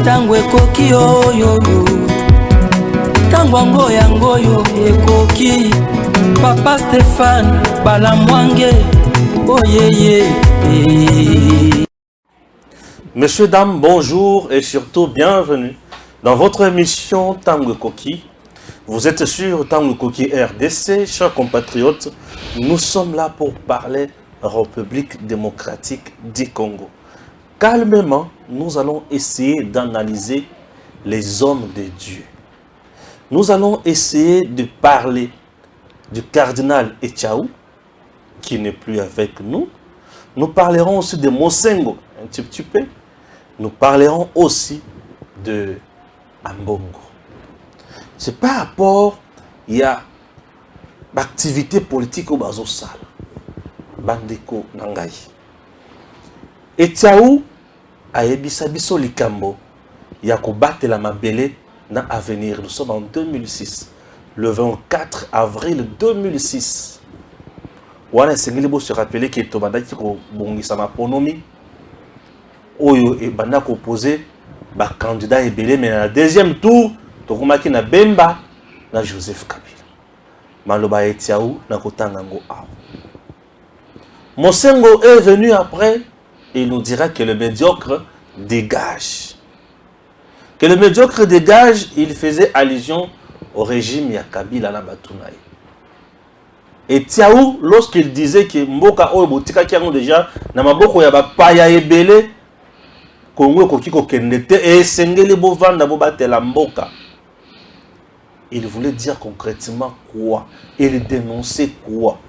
Tango ekoki oyo Tango yango yo ekoki Papa Stéphane Balamwange oh Messieurs, dames, bonjour et surtout bienvenue dans votre émission Tango Koki. Vous êtes sur Tango Koki RDC, chers compatriotes. Nous sommes là pour parler République démocratique du Congo. Calmement, nous allons essayer d'analyser les hommes de Dieu. Nous allons essayer de parler du cardinal Etchaou, qui n'est plus avec nous. Nous parlerons aussi de Mosengo, un petit peu. Nous parlerons aussi de Ambongo. C'est par rapport à l'activité politique au Bazosal, Bandeko Nangai. Etchaou a ebisa biso likambo ya kobatela la mabele na avenir. Nous sommes en 2006, le 24 avril 2006. Wana sengeli bo se rappeler que tobandaki ko bongisa maponomi oyo e banda ko poser ba candidat ebele mais na deuxième tour tokomaki na Bemba na Joseph Kabila. Maloba Etchaou na kotanga ngo awa. Mosengo est venu après et il nous dira que le médiocre dégage. Que le médiocre dégage, il faisait allusion au régime ya Kabila na Batunaï. Et Etchaou, lorsqu'il disait que Mboka Oyo Botika Kiango déjà, na maboko ya bapaya ebele, Congo Kokiko Kendete, et Sengeli Bovanda Bobatela Mboka. Il voulait dire concrètement quoi? Il dénonçait quoi?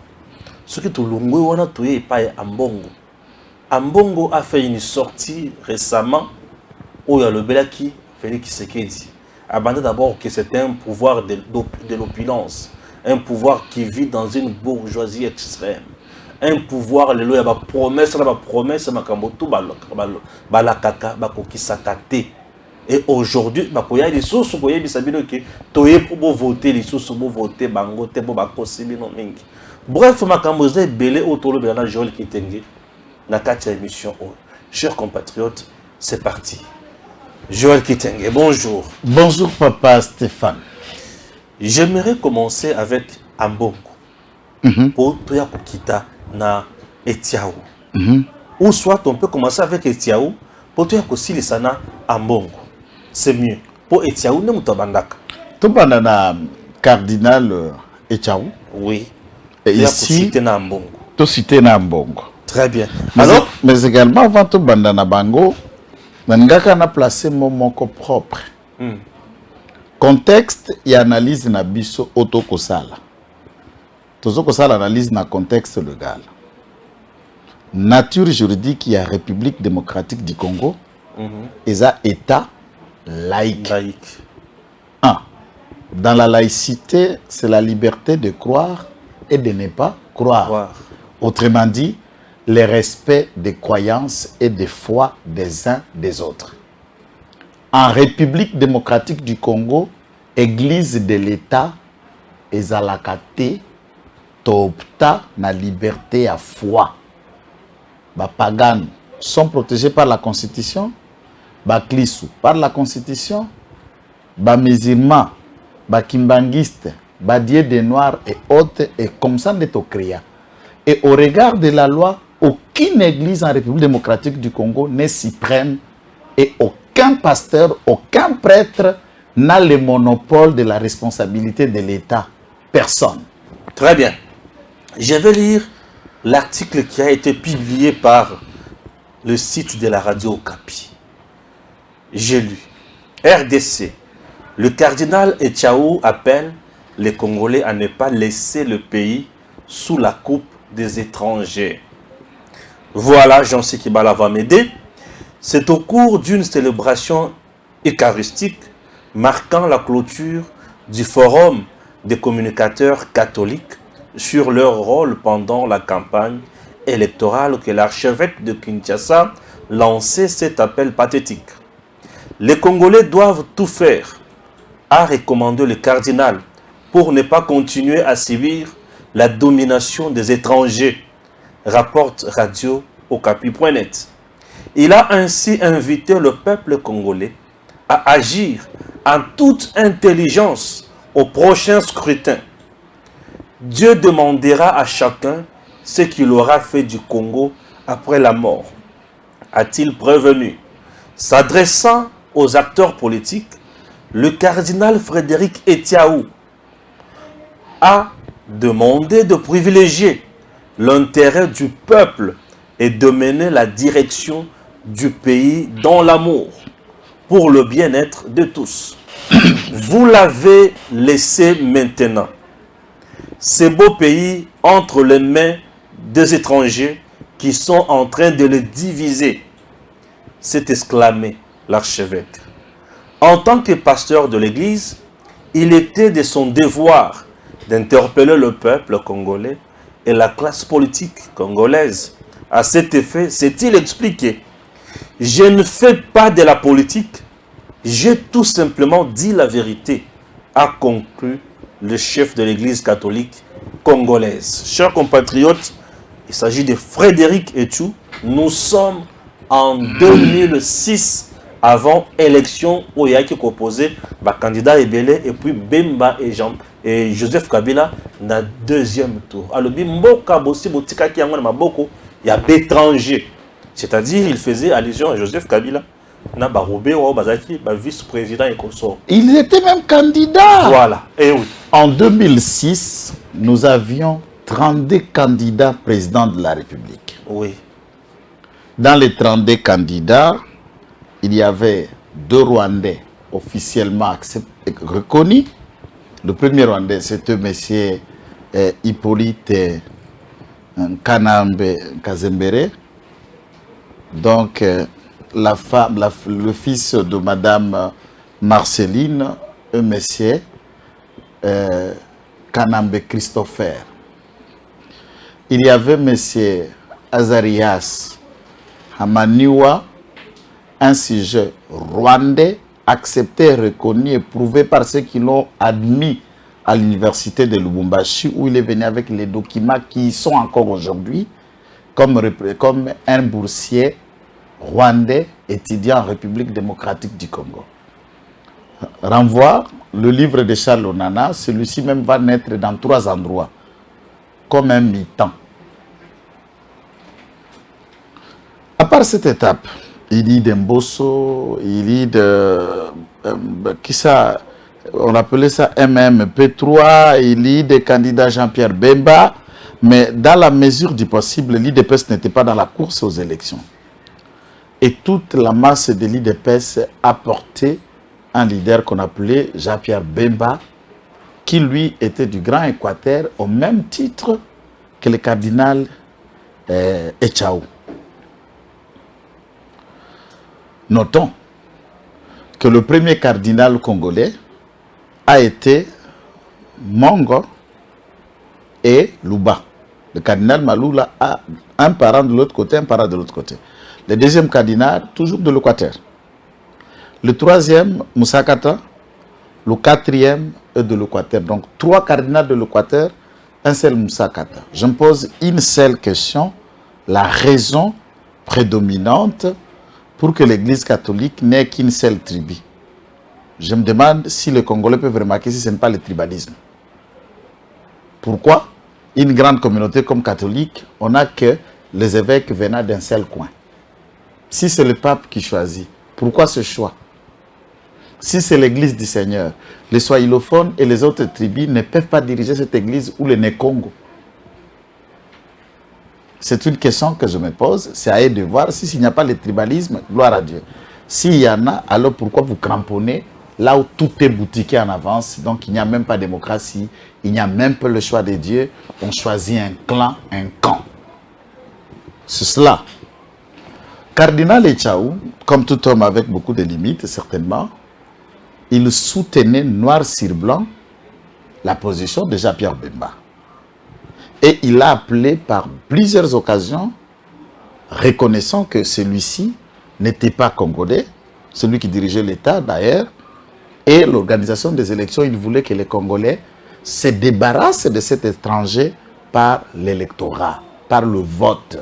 Ce qui tout l'ongwe wana toye pa Ambongo. Ambongo a fait une sortie récemment où il y a le Belaki, Félix Tshisekedi. Abandonné d'abord que c'était un pouvoir de l'opulence, un pouvoir qui vit dans une bourgeoisie extrême, un pouvoir, le loya ba promesse, ma kambotu balakaka, bakokisakate. Et aujourd'hui, bakoya les sources, boye bisabino que toye pour voter, les sources pour voter, bangote pour bakosibino mingi. Bref, ma kamboze belé autour de la Joël Kitenge. Nakati émission. Chers compatriotes, c'est parti. Joël Kitenge, bonjour. Bonjour Papa Stéphane. J'aimerais commencer avec Ambongo. Pour Toya Kokita na Etchaou. Ou soit on peut commencer avec Etchaou pour Toya Kosili sana Ambongo. C'est mieux. Pour Etchaou, ne mutabandaka. Tobanda na cardinal Etchaou. Oui. Et ici, to cité na Ambongo. Très bien. Alors, mais également avant tout bandana bango, nangaka na placé mon moko propre. Contexte et analyse na biso auto kosala. Tozo kosala analyse na contexte légal. Nature juridique y a République démocratique du Congo. Et ça état laïque. Un. Dans la laïcité, c'est la liberté de croire et de ne pas croire. Autrement dit, le respect des croyances et des foi des uns des autres. En République démocratique du Congo, Église de l'État, ezalakate, topta na liberté à foi. Ba pagan sont protégés par la Constitution, ba klisu par la Constitution, ba musulmans, ba kimbanguistes, ba dieux des noirs et autres, et comme ça de créa. Et au regard de la loi, aucune église en République démocratique du Congo n'est suprême et aucun pasteur, aucun prêtre n'a le monopole de la responsabilité de l'État. Personne. Très bien. Je vais lire l'article qui a été publié par le site de la radio Okapi. J'ai lu. RDC. Le cardinal Etchaou appelle les Congolais à ne pas laisser le pays sous la coupe des étrangers. Voilà, Jean-Cyr Kibala va m'aider. C'est au cours d'une célébration eucharistique marquant la clôture du forum des communicateurs catholiques sur leur rôle pendant la campagne électorale que l'archevêque de Kinshasa lançait cet appel pathétique. Les Congolais doivent tout faire, a recommandé le cardinal, pour ne pas continuer à subir la domination des étrangers, rapporte Radio Okapi.net. Il a ainsi invité le peuple congolais à agir en toute intelligence au prochain scrutin. Dieu demandera à chacun ce qu'il aura fait du Congo après la mort, a-t-il prévenu. S'adressant aux acteurs politiques, le cardinal Frédéric Etiaou a demandé de privilégier l'intérêt du peuple et de mener la direction du pays dans l'amour, pour le bien-être de tous. Vous l'avez laissé maintenant, ce beau pays, entre les mains des étrangers qui sont en train de le diviser, s'est exclamé l'archevêque. En tant que pasteur de l'Église, il était de son devoir d'interpeller le peuple congolais et la classe politique congolaise. À cet effet, s'est-il expliqué: je ne fais pas de la politique, j'ai tout simplement dit la vérité, a conclu le chef de l'Église catholique congolaise. Chers compatriotes, il s'agit de Frédéric Etiaou. Nous sommes en 2006, avant élection où il y a qui opposé le candidat Ebele et puis Bemba et Joseph Kabila dans le deuxième tour. Alors, Mboka Bossi Botika qui a maboko, il y a d'étrangers. C'est-à-dire, il faisait allusion à Joseph Kabila. Vice-président et consort. Il était même candidat. Voilà. Et oui. En 2006, nous avions 32 candidats présidents de la République. Oui. Dans les 32 candidats, il y avait 2 Rwandais officiellement reconnus. Le premier Rwandais, c'était M. Hippolyte Kanambe Kazembere. Donc, le fils de Madame Marceline, M. Kanambe Christopher. Il y avait M. Azarias Hamaniwa, un sujet rwandais, accepté, reconnu et prouvé par ceux qui l'ont admis à l'université de Lubumbashi, où il est venu avec les documents qui sont encore aujourd'hui, comme un boursier rwandais étudiant en République démocratique du Congo. Renvoie le livre de Charles Onana, celui-ci même va naître dans 3 endroits, comme un mi-temps. À part cette étape, il lit d'Embosso, il lit de... qui ça, on appelait ça MMP3, il lit des candidats Jean-Pierre Bemba, mais dans la mesure du possible, l'IDPS n'était pas dans la course aux élections. Et toute la masse de l'IDPS a porté un leader qu'on appelait Jean-Pierre Bemba, qui lui était du Grand Équateur au même titre que le cardinal Etiaou. Notons que le premier cardinal congolais a été Mongo et Luba. Le cardinal Maloula a un parent de l'autre côté, un parent de l'autre côté. Le deuxième cardinal, toujours de l'Équateur. Le troisième, Moussa Kata. Le quatrième est de l'Équateur. Donc, 3 cardinals de l'Équateur, un seul Moussa Kata. Je me pose une seule question. La raison prédominante pour que l'Église catholique n'ait qu'une seule tribu. Je me demande si les Congolais peuvent remarquer si ce n'est pas le tribalisme. Pourquoi? Une grande communauté comme catholique, on n'a que les évêques venant d'un seul coin. Si c'est le pape qui choisit, pourquoi ce choix? Si c'est l'église du Seigneur, les swahilophones et les autres tribus ne peuvent pas diriger cette église ou le Né-Congo. C'est une question que je me pose. C'est à eux de voir. S'il n'y a pas le tribalisme, gloire à Dieu. S'il y en a, alors pourquoi vous cramponnez là où tout est boutiqué en avance? Donc il n'y a même pas de démocratie, il n'y a même pas le choix de Dieu. On choisit un clan, un camp. C'est cela. Cardinal Etiaou, comme tout homme avec beaucoup de limites, certainement, il soutenait noir sur blanc la position de Jean-Pierre Bemba. Et il a appelé par plusieurs occasions, reconnaissant que celui-ci n'était pas congolais, celui qui dirigeait l'État d'ailleurs, et l'organisation des élections, il voulait que les Congolais se débarrassent de cet étranger par l'électorat, par le vote.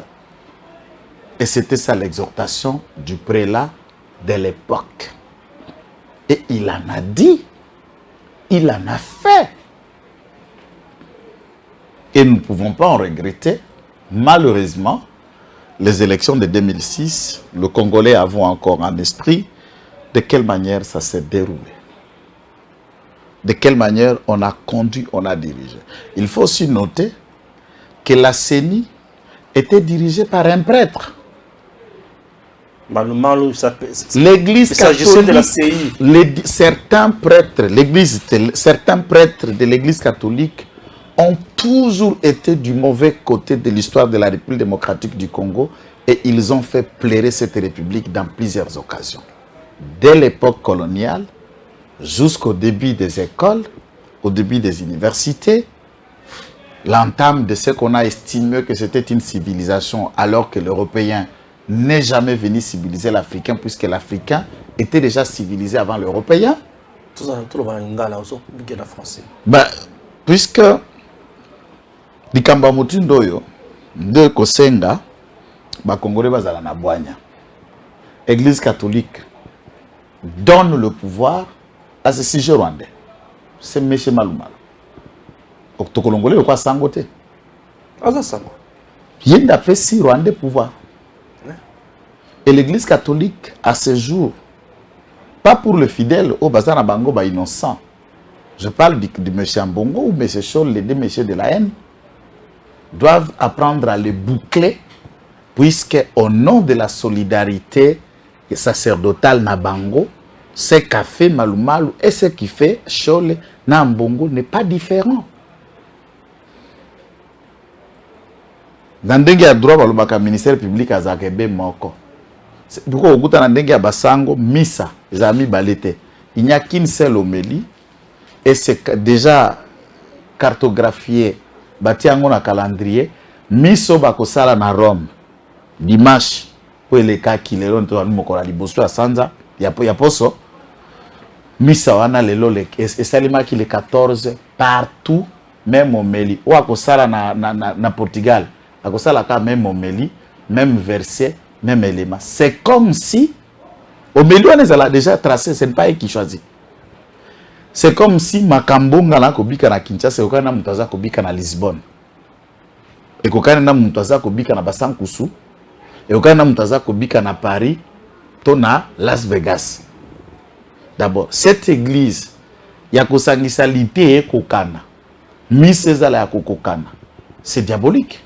Et c'était ça l'exhortation du prélat de l'époque. Et il en a dit, il en a fait. Et nous ne pouvons pas en regretter. Malheureusement, les élections de 2006, le Congolais avons encore en esprit de quelle manière ça s'est déroulé. De quelle manière on a conduit, on a dirigé. Il faut aussi noter que la CENI était dirigée par un prêtre. L'église catholique, de la CI. certains prêtres de l'église catholique ont toujours été du mauvais côté de l'histoire de la République démocratique du Congo et ils ont fait pleurer cette république dans plusieurs occasions. Dès l'époque coloniale, jusqu'au début des écoles, au début des universités, l'entame de ce qu'on a estimé que c'était une civilisation alors que l'Européen n'est jamais venu civiliser l'Africain puisque l'Africain était déjà civilisé avant l'Européen. Puisque Likamba Mutindoyo de Kosenga, Congolais bazala na boanya. Église catholique donne le pouvoir à ce sujet rwandais. C'est M. Malumal. Octocolongolais, quoi sangote? Il y a fait si rwandais pouvoir. Et l'église catholique, à ce jour, pas pour le fidèle, au bazar bango ba innocent. Je parle de M. Mbongo ou M. Chol, les deux messieurs de la haine, doivent apprendre à les boucler, puisque au nom de la solidarité sacerdotale Nabango, ce qu'a fait Malumalu et ce qui fait Chol na Mbongo n'est pas différent. Dans le droit, le ministère public a Zakebe Moko. Pourquoi au bout de Basango, Missa, les amis Balete, il n'y a qu'une seule homélie et c'est déjà cartographié, bâti en un calendrier, Misso Bakosala na Rome, dimanche, pour les cas qui les ont mokola liboso à Sanza, ya poso, Missa wana lelo et salima qui les 14 partout, même homélie, ou Akosala na Portugal, Akosala ka même homélie, même verset, même élément. C'est comme si, au milieu, on a déjà tracé, ce n'est pas eux qui choisit. C'est comme si Makambonga na kobika na Kinshasa, et Kokana Mutaza kobika na Lisbonne. Et Kokana Mutaza kobika na Basankusu, et Kokana Mutaza kobika na Paris, tona Las Vegas. D'abord, cette église, il y a kosangisalité et kokana. Misezala ya kokokana. C'est diabolique.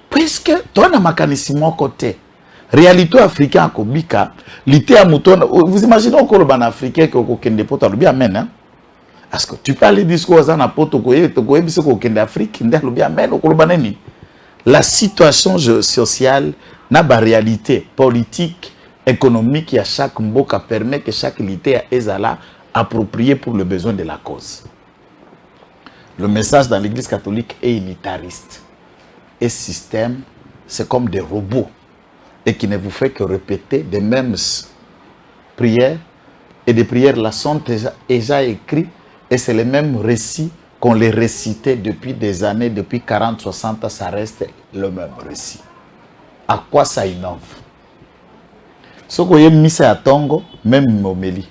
Puisque toi na makanisimo côté réalité africaine kobika lité à mouton vous imaginez encore ban africain que kokende poto lobi amen hein parce que tu parles discours za na poto koye to koye biso kokende Afrique nda lobi amen okoloba nini la situation sociale na ba réalité politique économique à chaque mboka permet que chaque lité ezala approprié pour le besoin de la cause. Le message dans l'église catholique est unitariste. Et système, c'est comme des robots et qui ne vous fait que répéter des mêmes prières et des prières là sont déjà écrits et c'est les mêmes récits qu'on les récitait depuis des années, depuis 40, 60 ans, ça reste le même récit. À quoi ça innove? Ce que vous avez mis à Tongo, même homélie.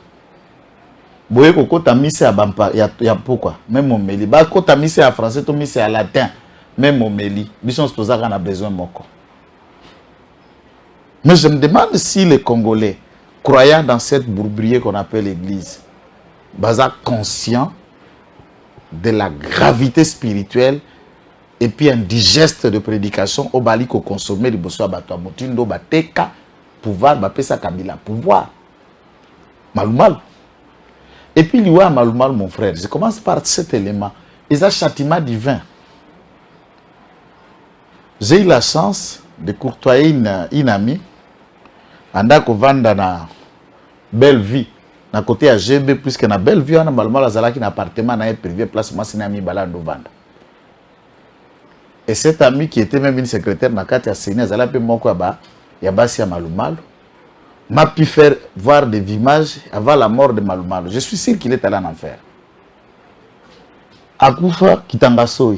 Vous voyez que tu as mis à Bampa, il y a pourquoi? Même homélie. Quand tu as mis à français, tu as mis à latin. Même homélie, nous sommes supposés qu'on a besoin de moko. Mais je me demande si les Congolais, croyant dans cette bourbier qu'on appelle l'église, sont conscients de la gravité spirituelle et puis un digeste de prédication au bali qu'on consomme les bosso abattoir motindo bateka pouvoir bapesa kabila pouvoir Malumalu. Et puis liwa Malumalu mon frère, je commence par cet élément, ils ont châtiment divin. J'ai eu la chance de courtoyer une amie. Anda ko vanda na belle vie. Na côté à GB, puisque na belle vie, on a malmal azala qui na appartement na privé place moi c'est ami balando vanda. Et cette amie qui était même une secrétaire na kati ya Séné azala pe moko ba ya basi ya Malumalu m'a pu faire voir des images avant la mort de Malumalu. Je suis sûr qu'il est allé en enfer. Akufa kitangasoi.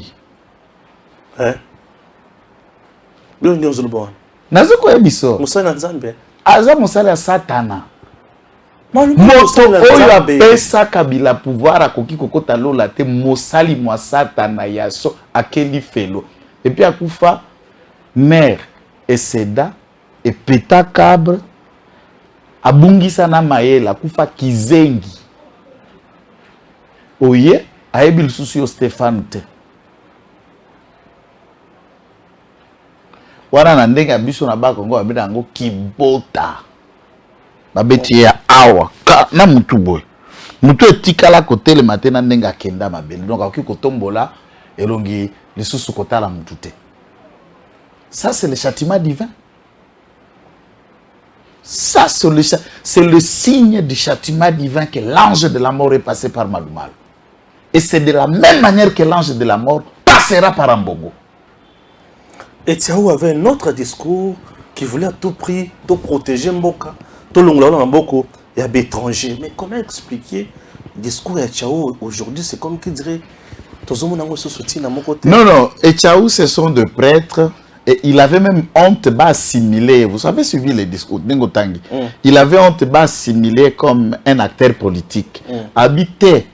Hein? Nazo ko ebiso. Musala nzambe. Aza musala ya Satana. moto oyo apesa Kabila pouvoir akoki kokota lola te mosali mwa satana yaso akeli felo et puis akufa mère et seda et peta cabre abungisa na mayela akufa kizengi oye ayebi lisusu yo Stéphane te wana na ndenge biso na bakongo babeta yango kibota babeti ya awa na mutu boye mutu etikala kote le matin na ndenge akenda mabele donc akoki kotombola elongi lisusu kotala mutu te. Ça c'est le châtiment divin. Ça c'est le signe du châtiment divin que l'ange de la mort est passé par Malumalu. Et c'est de la même manière que l'ange de la mort passera par Mbongo. Et Tiaou avait un autre discours qui voulait à tout prix tout protéger Mboka, tout l'ongla Mboko et à l'étranger. Mais comment expliquer le discours de Tiaou aujourd'hui? C'est comme qui dirait non, non, et Tiaou, ce sont des prêtres. Et il avait même honte d'assimiler. Vous savez, suivi les discours d'Ngotangi. Il avait honte d'assimiler comme un acteur politique. Habité.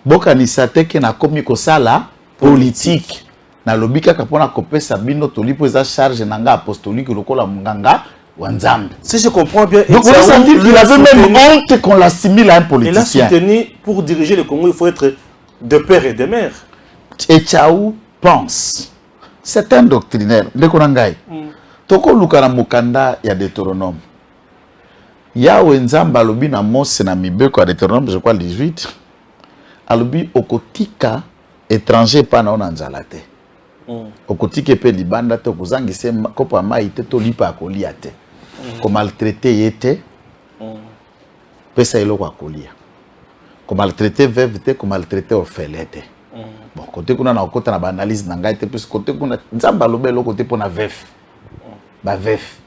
Bokanisate qui n'a commis que ça là, politique. Na lobika kapona kopé sabino tolipo za charge nanga apostolique lokola munganga wanzambe. Si je comprends bien, donc on sentit qu'il avait même honte qu'on l'assimile à un politicien. Il a soutenu pour diriger le Congo, il faut être de père et de mère. Et Tiaou pense. C'est un doctrinaire. Ndekonangai. Toko lukana mukanda ya Deutéronome. Ya wenzamba alobi na Mose na mibeko ya Deutéronome, je crois 18. Alobi okotika étranger pa na onanzala te. Okotika pe libanda te okuzangise kopo mai te to lipa akolia te. Ko maltraiter yete. Pesa eloko akolia. Ko maltraiter veuve te, ko maltraiter orphelin te. Bon, côté qu'on a na côté na analyse na ngai te plus côté qu'on a nzamba lobelo côté pour na vef. Ba vef.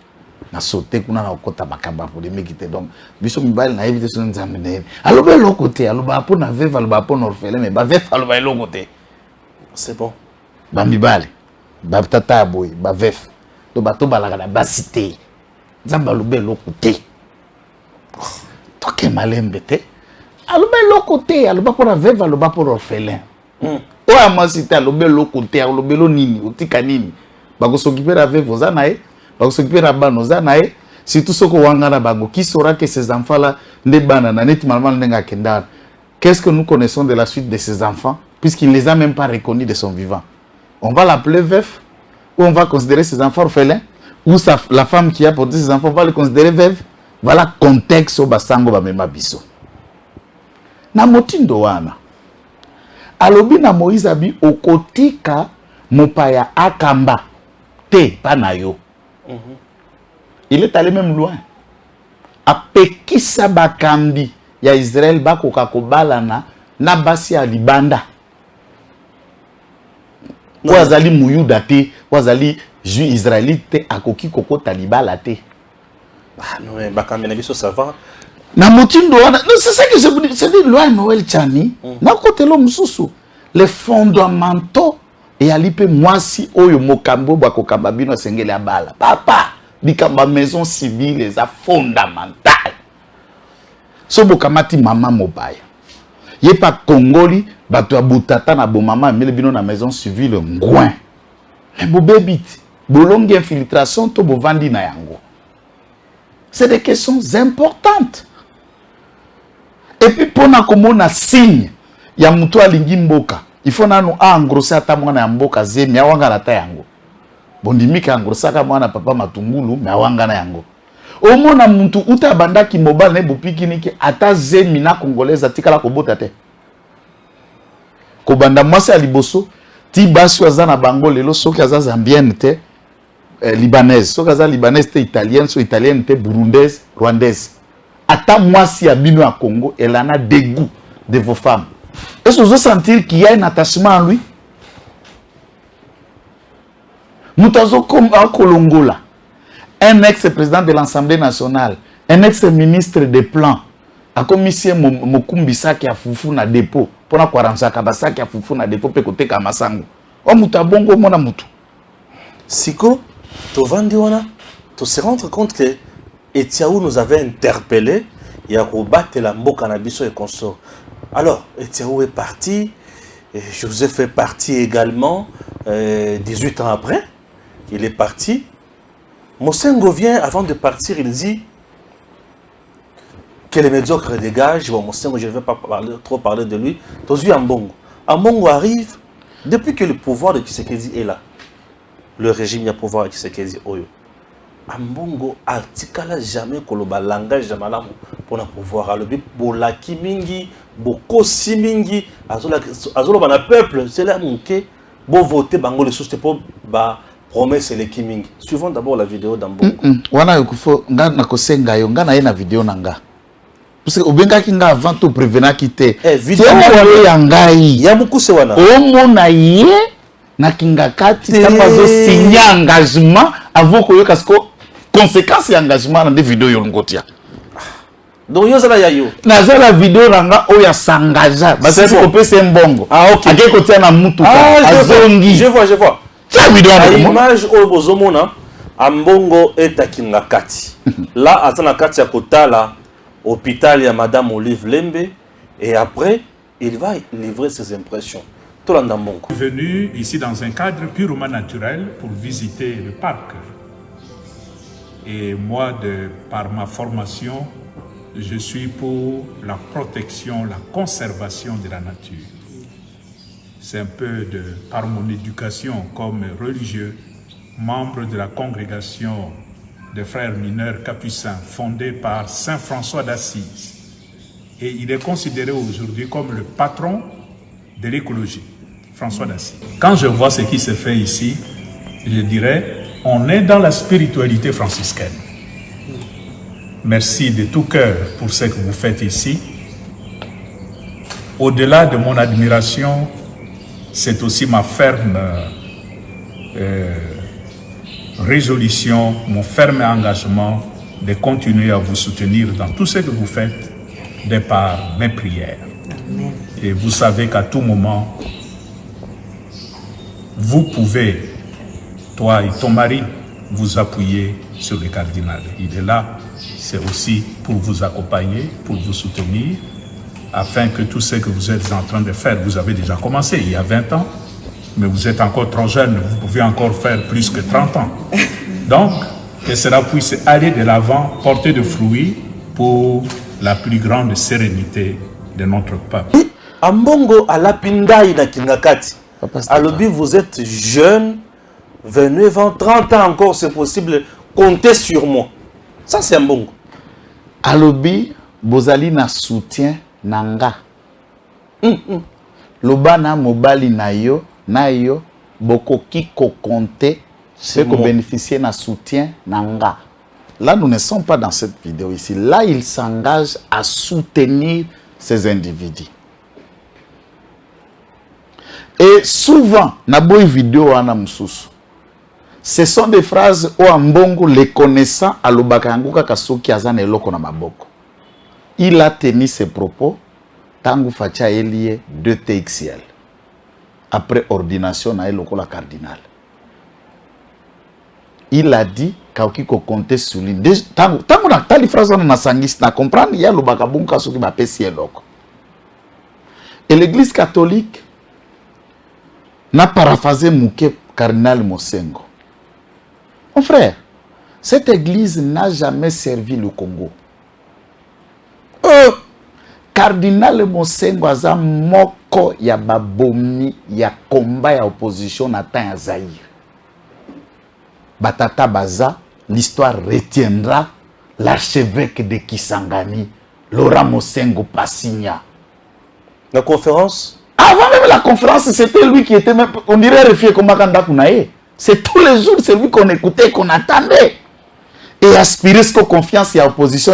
Na sauter qu'on a na côté makamba pour les mecs te donc biso mibali na éviter son nzamba ne. Alobelo côté aloba pour na vef aloba pour na orphelin mais ba vef aloba elo côté. C'est bon. Ba mibali. Ba tata boy, ba vef. Do ba to balaka na ba cité. Nzamba lobelo côté. Toke malembe te. Alobelo côté aloba pour na vef aloba pour orphelin. Oya masite alobelo côté alobelo nini otika nini bako s'occuper avec vos anae bako s'occuper na bano zanae surtout soko wangana bango qui saura que ces enfants là ne banana net normalement ndenga kendar. Qu'est-ce que nous connaissons de la suite de ces enfants puisqu'il ne les a même pas reconnus de son vivant? On va l'appeler veuf ou on va considérer ces enfants orphelins ou la femme qui a porté ces enfants va les considérer veuve? Voilà contexte au basango ba mema biso na motindo wana. Alobi na Moïse abi okotika mopaya akamba te panayo. Il est allé même loin. Apekisa bakambi ya Israël bakoka kobalana na basi ya libanda. Wazali muyuda te, wazali juif israélite te akoki kokota libala te. Ah non mais bakambi na biso ça va. Na motindo wana, c'est ça que je vous dis, c'est des lois Noël Chani. Na kote lo mususu, les fondamentaux et alipe mwasi oyo mokambo bako kababino sengele abala. Papa, bikamba maison civile les a fondamental. So bokamati mama mobaya. Ye pa Congoli, bato abutata na bo mama mele bino na maison civile ngouin. Mais bo bebit, bolongi infiltration to bo vandi na yango. C'est des questions importantes. Et puis pour na komona signe ya mutu alingi mboka il faut nanu engrosser ata mwana ya mboka zemi awanga na ta yango bondimika engrosser ka mwana papa matungulu me awanga na yango omona muntu uta bandaki mobile ne bopiki niki ata zemi na congolaise atikala kobota te ko banda mwasi ya liboso ti basi azana bango lelo soki aza zambienne te libanaise soki aza libanaise te italienne so italienne te burundaise rwandaise. Ata mwasi ya bino à Congo, elle en a dégoût de vos femmes. Est-ce que vous sentir qu'il y a un attachement à lui? Moutazo comme à Kolongola, un ex-président de l'Assemblée nationale, un ex-ministre des plans, a commissaire Mokumbisa qui a foufou na dépôt, pour la Kwaransa Kabasa qui a foufou na dépôt, pe côté Kamasango. Oh Moutabongo, mon amoutou. Siko, tu vas se rendre compte que Etiaou nous avait interpellé il y a Robat et la Mboka Nabiso et consort. Alors, Etiao est parti, et Joseph est parti également, 18 ans après, il est parti. Mosengo vient, avant de partir, il dit que les médiocres dégagent. Bon, Mosengo, je ne vais pas trop parler de lui. Tozu Ambongo. Ambongo arrive, depuis que le pouvoir de Tshisekedi est là, le régime, il y a pouvoir de Tshisekedi Oyo. Ambongo artikala jamais koloba langage de malamu pour pouvoir alobi bolaki mingi bokosi mingi azolo bana peuple c'est là monké bo voter bango les sources pour ba promesse les kimingi. Suivons d'abord la vidéo d'Ambongo. Wana yokufo nga na kosenga yo nga na ye na vidéo nanga parce que obenga kinga avant tout prévenir quitter vidéo ya ngai ya mukuse wana omona ye na kinga kati tapazo signer engagement avant que yo conséquence et engagement dans des vidéos yongotia. Donc yo zala yayo. Na zala vidéo nanga o ya sangaja. Parce que on peut c'est mbongo. Ah OK. Ake kotia na mutuka. Azongi. Je vois. Ça vidéo na image o bozomona Ambongo etakinga kati. Là atana kati ya kotala hôpital ya Madame Olive Lembe et après il va livrer ses impressions. Tolanda Mbongo. Venu ici dans un cadre purement naturel pour visiter le parc. Et moi, par ma formation, je suis pour la protection, la conservation de la nature. C'est un peu par mon éducation comme religieux, membre de la congrégation des frères mineurs capucins fondée par Saint François d'Assise. Et il est considéré aujourd'hui comme le patron de l'écologie, François d'Assise. Quand je vois ce qui se fait ici, je dirais, on est dans la spiritualité franciscaine. Merci de tout cœur pour ce que vous faites ici. Au-delà de mon admiration, c'est aussi ma ferme résolution, mon ferme engagement de continuer à vous soutenir dans tout ce que vous faites de par mes prières. Amen. Et vous savez qu'à tout moment, vous pouvez, toi et ton mari, vous appuyer sur le cardinal. Il est là, c'est aussi pour vous accompagner, pour vous soutenir, afin que tout ce que vous êtes en train de faire, vous avez déjà commencé il y a 20 ans, mais vous êtes encore trop jeune, vous pouvez encore faire plus que 30 ans. Donc, que cela puisse aller de l'avant, porter de fruits pour la plus grande sérénité de notre peuple. Ambongo à la Pindaï na Kingakati. Alobi, vous êtes jeune, 29 ans, 30 ans encore, c'est possible. Comptez sur moi. Ça, c'est Ambongo. Alobi, bozali na soutien nanga. Lobana mobali na yo, bokoki ko compter, c'est qu'on bénéficie na soutien nanga. Là, nous ne sommes pas dans cette vidéo ici. Là, il s'engage à soutenir ces individus. Et souvent, na boy vidéo ana mususu. Ce sont des phrases où Ambongo, les connaissant, à l'Obakanguka Kasoki Azan et Loko na maboko. Il a tenu ses propos, Tangu Facha Elie 2TXL. Après ordination, na Eloko la cardinal. Il a dit qu'il faut compter sur lui. Tangu na tali phrase na sangis na comprendre, il y a l'Obakabunka Soki ba pesi eloko. Et l'église catholique n'a paraphrasé Mouké cardinal Mosengo. Mon frère, cette église n'a jamais servi le Congo. Cardinal Mosengo aza moko ya babomi ya combat ya opposition na temps ya Zaïre. Batata baza, l'histoire retiendra l'archevêque de Kisangani, Laurent Mosengo Passigna. La conférence? Avant même la conférence, c'était lui qui était même, on dirait refié comme Makanda Kunae. C'est tous les jours, c'est lui qu'on écoutait, qu'on attendait. Et aspirer ce que confiance et opposition,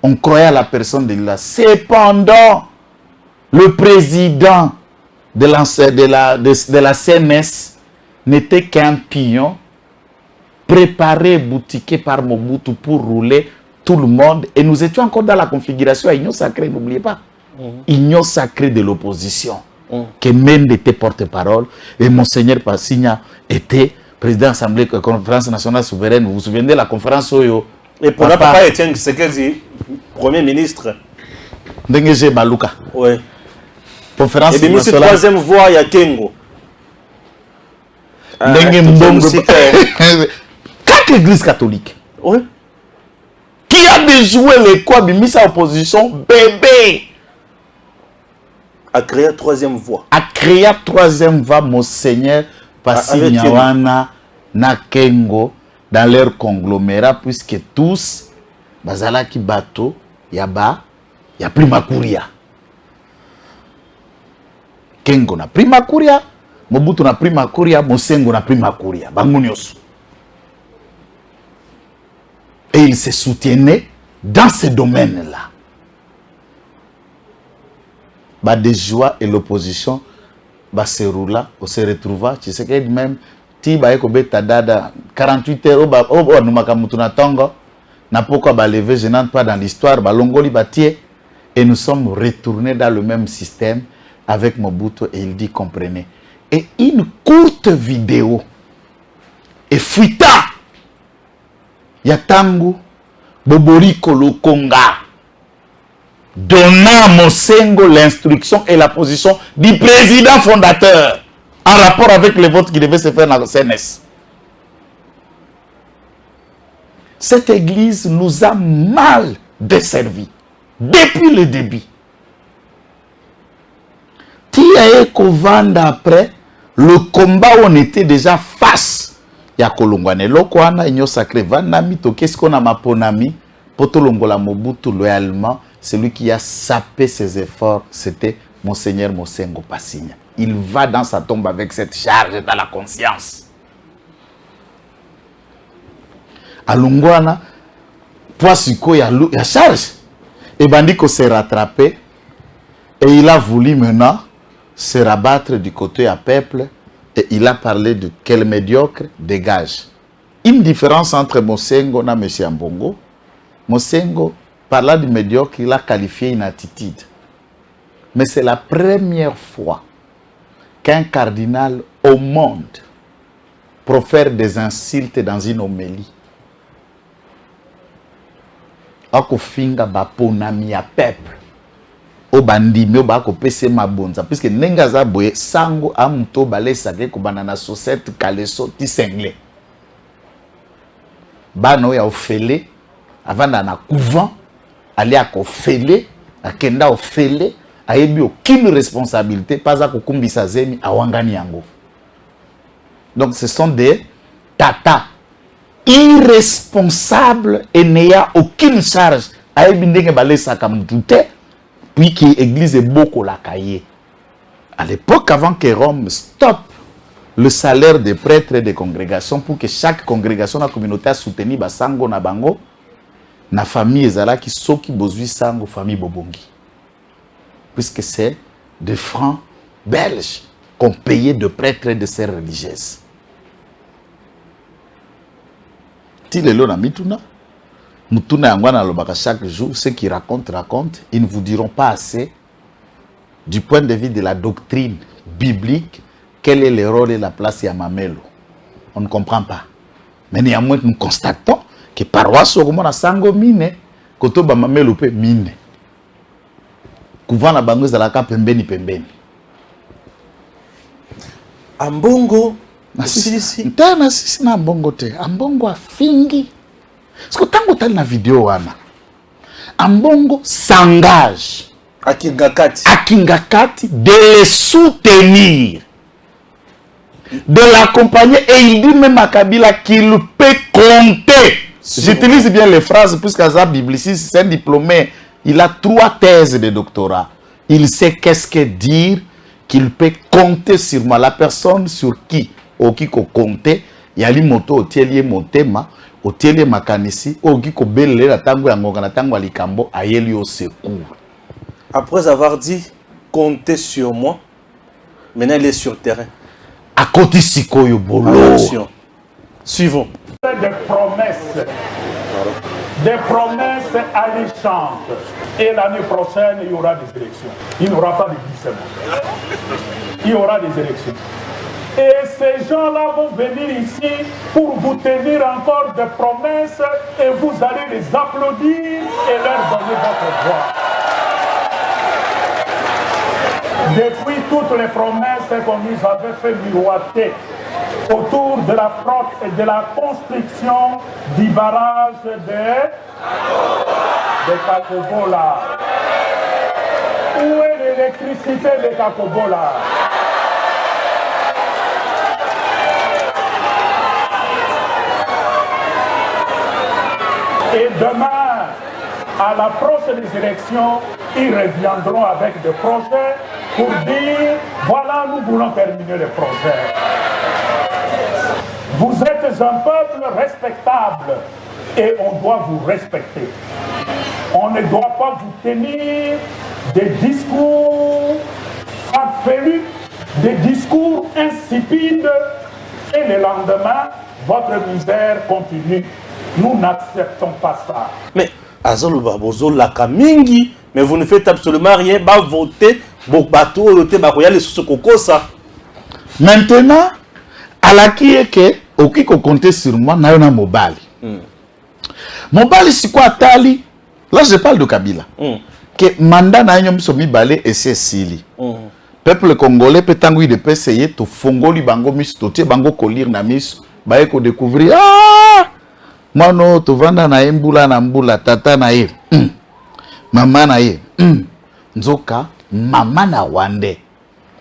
on croyait à la personne de l'État. Cependant, le président de la CNS n'était qu'un pion préparé, boutiqué par Mobutu pour rouler tout le monde. Et nous étions encore dans la configuration à Union Sacrée, n'oubliez pas. Union Sacrée de l'opposition. Que Mende était porte-parole et Monseigneur Passigna était président de l'Assemblée de la Conférence nationale souveraine. Vous vous souvenez de la conférence Oyo? Et pour la papa Etienne Tshisekedi Premier ministre. Ndenge Baluka. Oui. Conférence et nationale. Et troisième voie, il y a Kengo. Ndenge Mbongo. 4 églises catholiques. Oui. Qui a déjoué les quoi mis à opposition bébé. A créé 3e voie. A créé 3e voie, Monseigneur Passi Nyawana na Kengo dans leur conglomérat, puisque tous, bazala ki bateau, yaba, ya prima kuria. Kengo na prima kuria, Mobutu na prima kuria, Mosengo na prima kuria. Banguniosu. Et ils se soutenaient dans ce domaine-là. Bah, des joies et l'opposition bah, se roula, on se retrouva. Tu sais que même, ti bah, ekobeta dada 48 heures, bah, oh, nous makamutuna tongo, n'a pourquoi bah, lever, je n'entre pas dans l'histoire, bah, longoli batier. Et nous sommes retournés dans le même système avec Mobutu et il dit, comprenez. Et une courte vidéo et fuita. Yatangu Boboriko Lukonga donnant à Mosengo l'instruction et la position du président fondateur en rapport avec les votes qui devaient se faire dans le CNS. Cette église nous a mal desservis depuis le début. Tiae Kovanda après le combat où on était déjà face. Ya kolongwane lokwana inyo sacré vanami to qu'est-ce qu'on a maponami potolongola Mobutu loyalement celui qui a sapé ses efforts c'était Monseigneur Mosengo Passinya. Il va dans sa tombe avec cette charge dans la conscience. Alongwana poisiko ya charge et Bandiko s'est rattrapé et il a voulu maintenant se rabattre du côté à peuple. Et il a parlé de quel médiocre dégage. Une différence entre Mosengo et M. Ambongo. Mosengo, parlant du médiocre, il a qualifié une attitude. Mais c'est la première fois qu'un cardinal au monde profère des insultes dans une homélie. Akofinga baponami ya peuple. Obandimi obako pese mabonza puisque nenga za boye sango amuto balesa ke ko banana société kaleso ti sengle bano ya ofele avanda na couvent ali akofele akenda ofele ayebi aucune responsabilité pas à kokumbisa zemi awangani yango. Donc ce sont des tata irresponsables et n'ayant aucune charge ayebi ndenge balesa kamutute. Puis que l'église est beaucoup la cahier. À l'époque, avant que Rome stoppe le salaire des prêtres et des congrégations pour que chaque congrégation de la communauté a soutenu Basango na bango, na famille ezala qui soki bozui sango famille Bobongi. Puisque c'est des francs belges qu'on payait de prêtres et de sœurs religieuses. Tilelo na mituna. Mutuna Yangwana Lobaka chaque jour, ceux qui racontent, ils ne vous diront pas assez du point de vue de la doctrine biblique, quel est le rôle et la place de Mamelo. On ne comprend pas. Mais néanmoins, nous constatons que paroisse au na sango mine, koto ba Mamelo pe mine. Kouvana bango zalaka pembeni. Ambongo, sisi na Ambongo te. Ambongo afingi. Parce que tant que tu as une vidéo, Ambongo s'engage à Kingakati de les soutenir, de l'accompagner et il dit même à Kabila qu'il peut compter. J'utilise bien les phrases puisque Azab bibliciste, c'est un diplômé, il a 3 thèses de doctorat. Il sait qu'est-ce que dire qu'il peut compter sur moi. La personne sur qui, au qui ko compter, il y a l'imoto au tielier motema. Otiele makanisi ogi ko belele la tango ya ngongana tango alikambo ayeli au secours. Après avoir dit comptez sur moi, maintenant il est sur le terrain. À côté sikoyo bolo. Suivons. Des promesses alléchantes. Et l'année prochaine, il y aura des élections. Il n'y aura pas de glissement. Il y aura des élections. Et ces gens-là vont venir ici pour vous tenir encore des promesses et vous allez les applaudir et leur donner votre voix. Depuis toutes les promesses qu'on nous avait fait miroiter autour de la construction du barrage de Kakobola. Où est l'électricité de Kakobola? Et demain, à l'approche des élections, ils reviendront avec des projets pour dire, voilà, nous voulons terminer les projets. Vous êtes un peuple respectable et on doit vous respecter. On ne doit pas vous tenir des discours farfelus, des discours insipides et le lendemain, votre misère continue. Nous n'acceptons pas ça. Mais, Azoluba Bozo Laka Mingi, mais vous ne faites absolument rien, bah voter, bateau, voter, bah les sous ça. Maintenant, à la qui est que, au qui compte sur moi, n'a pas mobile. Mobile, c'est quoi, Tali? Là, je parle de Kabila. Que mandat n'a pas somi balé et c'est Sili. Peuple congolais peut tanguer de essayer de fongoli bango mis, to bango kolir na mis, bah ko découvrir. Ah! Mano tovanda na embula na mbula tata na ye mama na ye nzoka mama na wande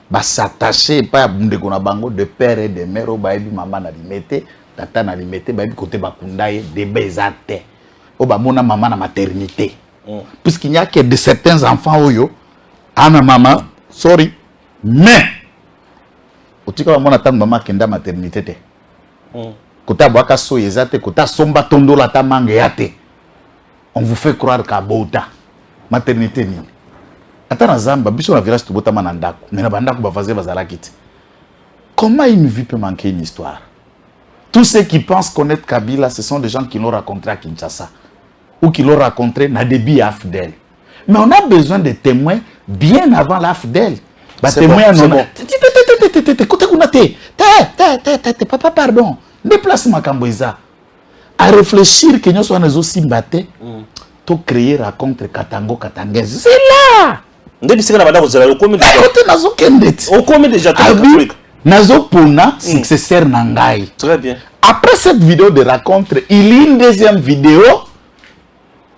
ba s'attacher pa ndeko na bango de père et de mère ba ebi mama na limete tata na limete ba ebi côté bakunda ye de bezate o ba mona mama na maternité puisqu'il n'y a que de certains enfants oyo ana mama sorry mais otika ba mona tang mama kenda maternité te Kota boaka so yezate, kota somba tondo la tamange yate. On vous fait croire qu'à Bouta, maternité ni. Attends na Zamba, biso na village tubota manandako, mais na bandako bafaze bazalakite. Comment une vie peut manquer une histoire? Tous ceux qui pensent connaître Kabila, ce sont des gens qui l'ont rencontré à Kinshasa ou qui l'ont rencontré na début à Fidel. Mais on a besoin de témoins bien avant la Fidel. Bah témoins non. Papa pardon. Déplacement Kamboïza. À réfléchir que nous sommes aussi battés pour créer raconte Katango Katangaise. C'est là. Successeur Nangai. Très bien. Après cette vidéo de raconte, il y a une deuxième vidéo.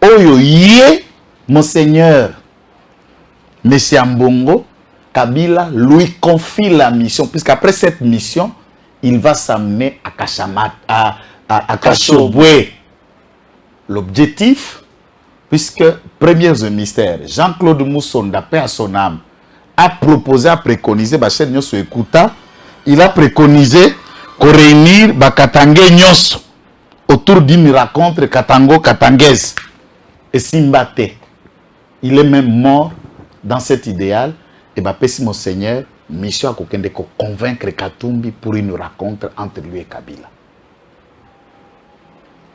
Oyo yé, Monseigneur Monsieur Ambongo, Kabila lui confie la mission. Puisqu'après cette mission, il va s'amener à Kachamat, à Kachobwe. L'objectif, puisque premier mystère, Jean-Claude Moussonda, paix à son âme, a proposé, a préconisé, il a préconisé qu'on réunir Bakatangé Nyos autour d'une rencontre Katango-Katangaise. Et Simbate, il est même mort dans cet idéal. Et Bapesi Monseigneur, mission à Kokende ko convaincre Katumbi pour une rencontre entre lui et Kabila.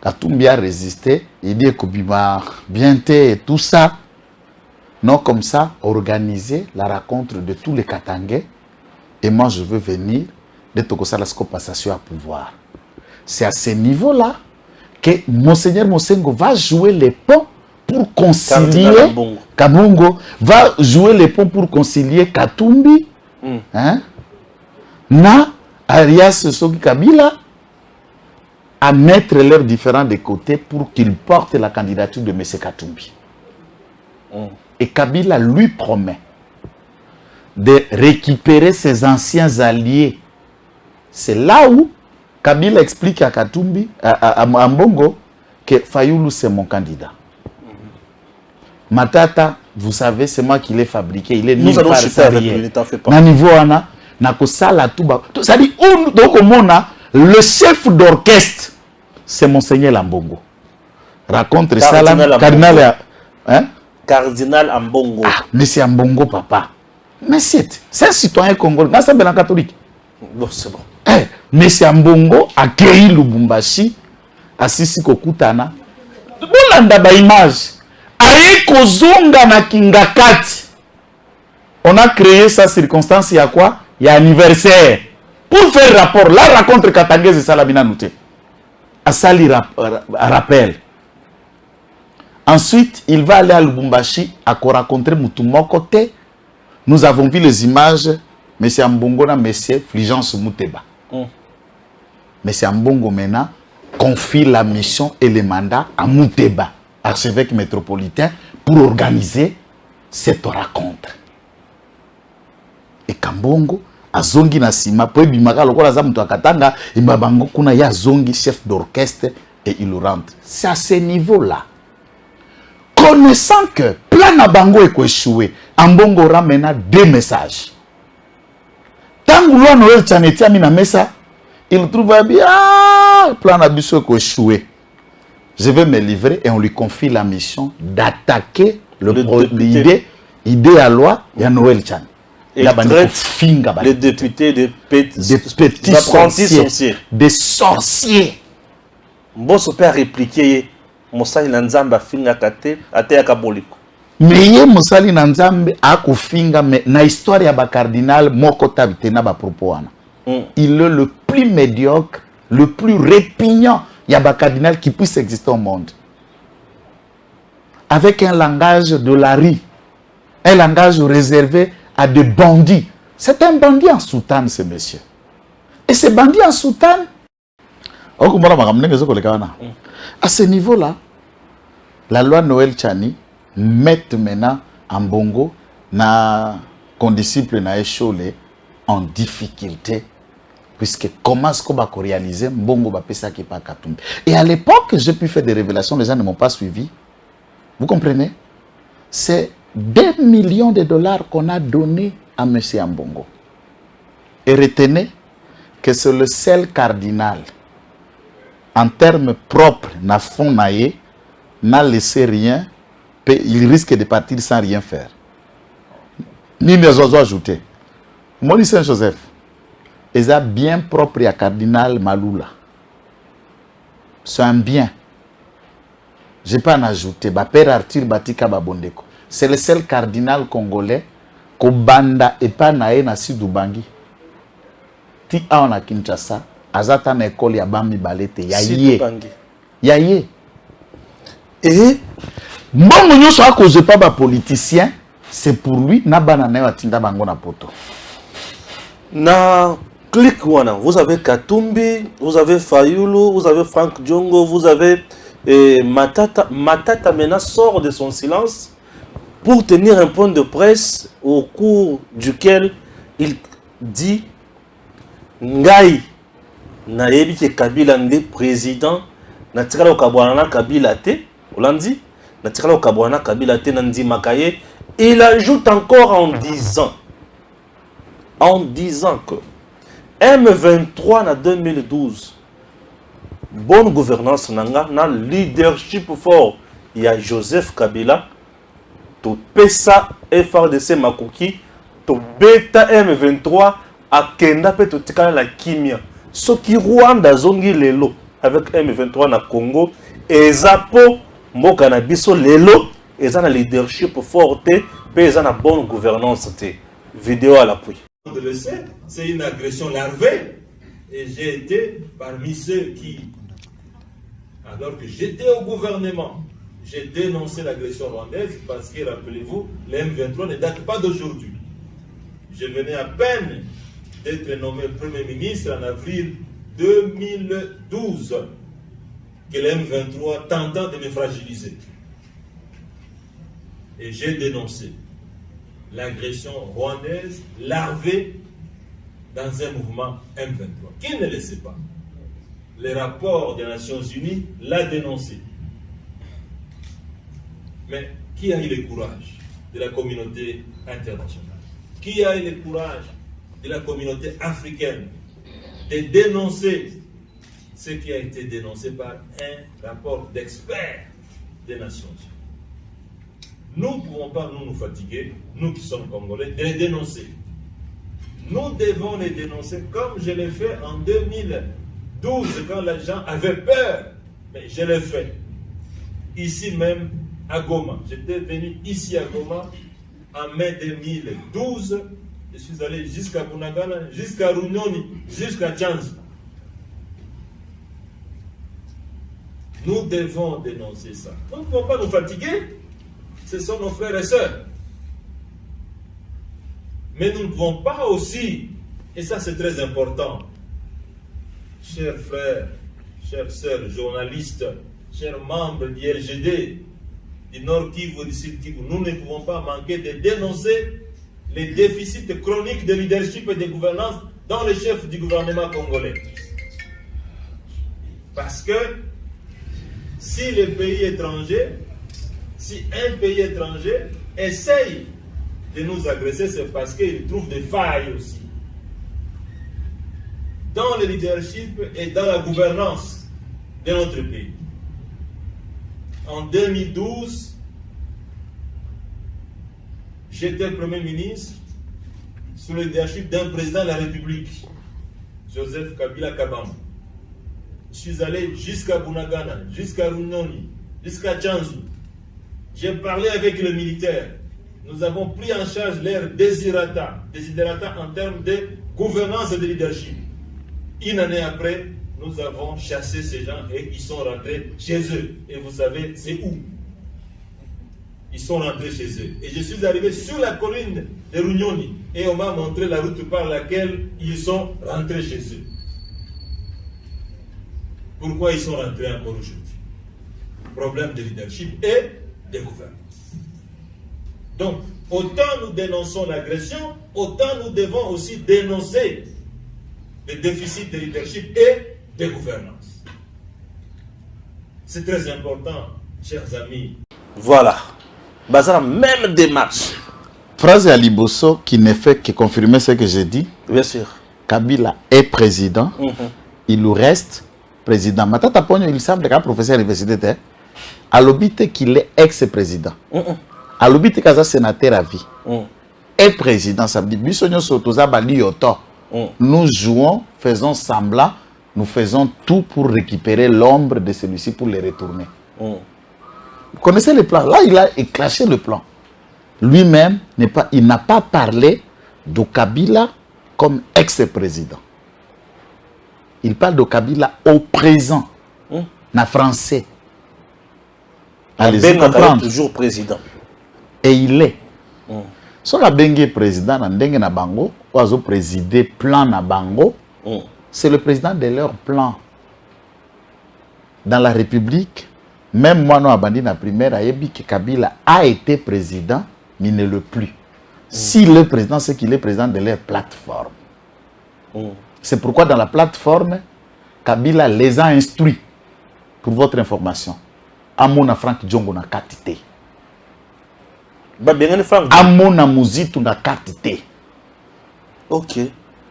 Katumbi a résisté, il dit que bienté et tout ça. Non, comme ça, organiser la rencontre de tous les Katangais. Et moi, je veux venir de Tokosalasko passation à pouvoir. C'est à ce niveau-là que Monseigneur Mosengo va jouer les ponts pour concilier. Kabungo va jouer les ponts pour concilier Katumbi. Hein? Na Arias Soki Kabila à mettre leurs différends de côté pour qu'ils portent la candidature de M. Katumbi. Et Kabila lui promet de récupérer ses anciens alliés. C'est là où Kabila explique à Katumbi, à Mbongo, que Fayoulou c'est mon candidat. Matata, vous savez, c'est moi qui l'ai fabriqué. Il est nous allons chuter avec lui, ne t'en fais pas. C'est-à-dire, le chef d'orchestre, c'est Monseigneur Ambongo. Raconte ça là, Cardinal. Hein? Cardinal Ambongo. Ah, Monsieur Ambongo, papa. Mais c'est un citoyen congolais. C'est un catholique. Bon, c'est bon. Eh, Monsieur Ambongo a créé Lubumbashi, à Sisi Kokutana. Bolanda ba image. Aye kozonga na Kingakati. On a créé sa circonstance, il y a quoi? Il y a anniversaire. pour faire rapport, la rencontre Katangese et Salamina Nouté. À Sali rappel. Ensuite, il va aller à Lubumbashi à rencontrer Moutouma côté. Nous avons vu les images, M. Ambongo et M. Fulgence Mouteba. M. Ambongo maintenant confie la mission et le mandat à Mouteba, archevêque métropolitain, pour organiser cette rencontre. Et Kambongo, a zongi na sima, po bimaka lokola za muto akatanga, imbabango kuna ya zongi chef d'orchestre et il rentre. C'est à ce niveau-là. Connaissant que plan na bango est échoué, Ambongo ramena deux messages. Tangu loi Noël Tchanetia mina messa, il trouve bien plan na biso est échoué. Je vais me livrer et on lui confie la mission d'attaquer l'idée à loi de Noël Tchan. Et les députés de petits sorciers. Des sorciers. Mbosso peut répliquer Moussali Nanzamba finga kate ate yakaboliko. Mais ye Moussali Nanzamba a kufinga mais na histoire ya ba cardinal moko tabite na ba propos wana. Il est le plus médiocre, le plus répugnant ya ba cardinal qui puisse exister au monde. Avec un langage de la rue, un langage réservé à des bandits. C'est un bandit en soutane, ce monsieur. Et ce bandit en soutane, à ce niveau-là, la loi Noël Tchani met maintenant en Bongo na condisciple na écholé en difficulté. Puisque comment est-ce qu'on va réaliser Bongo va pesa qui pas Katumbi. Et à l'époque, j'ai pu faire des révélations, les gens ne m'ont pas suivi. Vous comprenez? C'est 2 millions de dollars qu'on a donné à M. Ambongo. Et retenez que c'est le seul cardinal, en termes propres, n'a fond naïe, n'a laissé rien, il risque de partir sans rien faire. Ni les autres ajoutés. Moni Saint-Joseph, ils ont bien propre à cardinal Maloula. C'est un bien. Je n'ai pas en ajouté. Ba père Arthur Batika Babondeko. C'est le seul cardinal congolais qui banda et pas naé na Sidoubangi. Ti a on a Kinshasa, azata na école ya bami balete yaye. Yaye. Et bon nous soit cause pas ba politicien, c'est pour lui na banana watinda bango na poto. Na clic wana, vous avez Katumbi, vous avez Fayulu, vous avez Frank Djongo, vous avez Matata. Matata maintenant sort de son silence pour tenir un point de presse au cours duquel il dit Ngai nayebi ke Kabila nde président na tikala okabwana Kabila te Olandi na tikala okabwana Kabila te nandi makaye. Il ajoute encore en disant que M23 en 2012 bonne gouvernance nanga na leadership fort il y a Joseph Kabila to pesa FRDC makoki to beta M23 a kenda pe to tikala la kimia ce qui Rwanda zongi lelo avec M23 na Congo et zapo mboka na biso lelo eza na leadership fort te pe eza na bonne gouvernance te vidéo à l'appui. On le sait, c'est une agression larvée et j'ai été parmi ceux qui, alors que j'étais au gouvernement, j'ai dénoncé l'agression rwandaise parce que, rappelez-vous, le M23 ne date pas d'aujourd'hui. Je venais à peine d'être nommé Premier ministre en avril 2012 que le M23 tentant de me fragiliser. Et j'ai dénoncé l'agression rwandaise larvée dans un mouvement M23. Qui ne le sait pas? Le rapport des Nations Unies l'a dénoncé. Mais qui a eu le courage de la communauté internationale? Qui a eu le courage de la communauté africaine de dénoncer ce qui a été dénoncé par un rapport d'experts des Nations Unies? Nous ne pouvons pas nous fatiguer, nous qui sommes Congolais, de les dénoncer. Nous devons les dénoncer comme je l'ai fait en 2012 quand les gens avaient peur. Mais je l'ai fait. Ici même à Goma. J'étais venu ici à Goma en mai 2012 Je suis allé jusqu'à Bunagana, jusqu'à Runyoni, jusqu'à Tchanzu. Nous devons dénoncer ça. Nous ne pouvons pas nous fatiguer. Ce sont nos frères et sœurs. Mais nous ne pouvons pas aussi, et ça c'est très important, chers frères, chères sœurs, journalistes, chers membres du LGD, du Nord Kivu, du Sud Kivu, nous ne pouvons pas manquer de dénoncer les déficits chroniques de leadership et de gouvernance dans les chefs du gouvernement congolais. Parce que si les pays étrangers, si un pays étranger essaye de nous agresser, c'est parce qu'il trouve des failles aussi dans le leadership et dans la gouvernance de notre pays. En 2012, j'étais Premier ministre sous le leadership d'un président de la République, Joseph Kabila Kabamba. Je suis allé jusqu'à Bunagana, jusqu'à Runyoni, jusqu'à Tchanzu. J'ai parlé avec les militaires. Nous avons pris en charge leurs desiderata en termes de gouvernance et de leadership. Une année après, nous avons chassé ces gens et ils sont rentrés chez eux. Et vous savez, c'est où? Ils sont rentrés chez eux. Et je suis arrivé sur la colline de Runyoni et on m'a montré la route par laquelle ils sont rentrés chez eux. Pourquoi ils sont rentrés encore aujourd'hui? Problème de leadership et de gouvernance. Donc, autant nous dénonçons l'agression, autant nous devons aussi dénoncer les déficits de leadership et de gouvernance. C'est très important, chers amis. Voilà. Bazar la même démarche. Phrase à Liboso qui ne fait que confirmer ce que j'ai dit. Bien sûr. Kabila est président. Il nous reste président. Matata Pogno, il semble qu'un professeur à l'université, à l'obité qu'il est ex-président. À l'obité qu'il est sénateur à vie. Et président, ça veut dire, nous jouons, faisons semblant, nous faisons tout pour récupérer l'ombre de celui-ci pour le retourner. Vous connaissez le plan? Là, il a éclaché le plan. Lui-même, il n'a pas parlé de Kabila comme ex-président. Il parle de Kabila au présent, en français. Allez-y comprendre. Toujours président. Et il est. Si on a bengue président, na bango, ou présider plan na bango, c'est le président de leur plan. Dans la République, même moi, non, abandi na primaire, ayebi que Kabila a été président, mais il ne le plus. S'il est président, c'est qu'il est président de leur plateforme. C'est pourquoi dans la plateforme, Kabila les a instruits, pour votre information. Amona Frank Djongo na katité. Amona Muzitu na katité. Ok.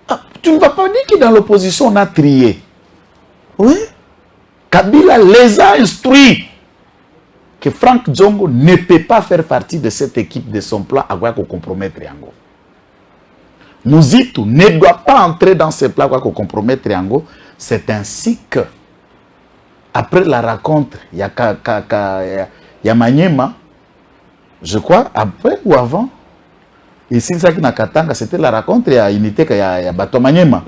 Ah, tu ne vas pas dire que dans l'opposition on a trié. Oui. Kabila les a instruits que Frank Djongo ne peut pas faire partie de cette équipe de son plan à quoi compromettre Yango. Muzitu ne doit pas entrer dans ce plan à quoi compromettre Yango. C'est ainsi que, après la rencontre, il y a Manyema, je crois, après ou avant, ici, c'était la rencontre, il y a unité, il y a Bato Manyema.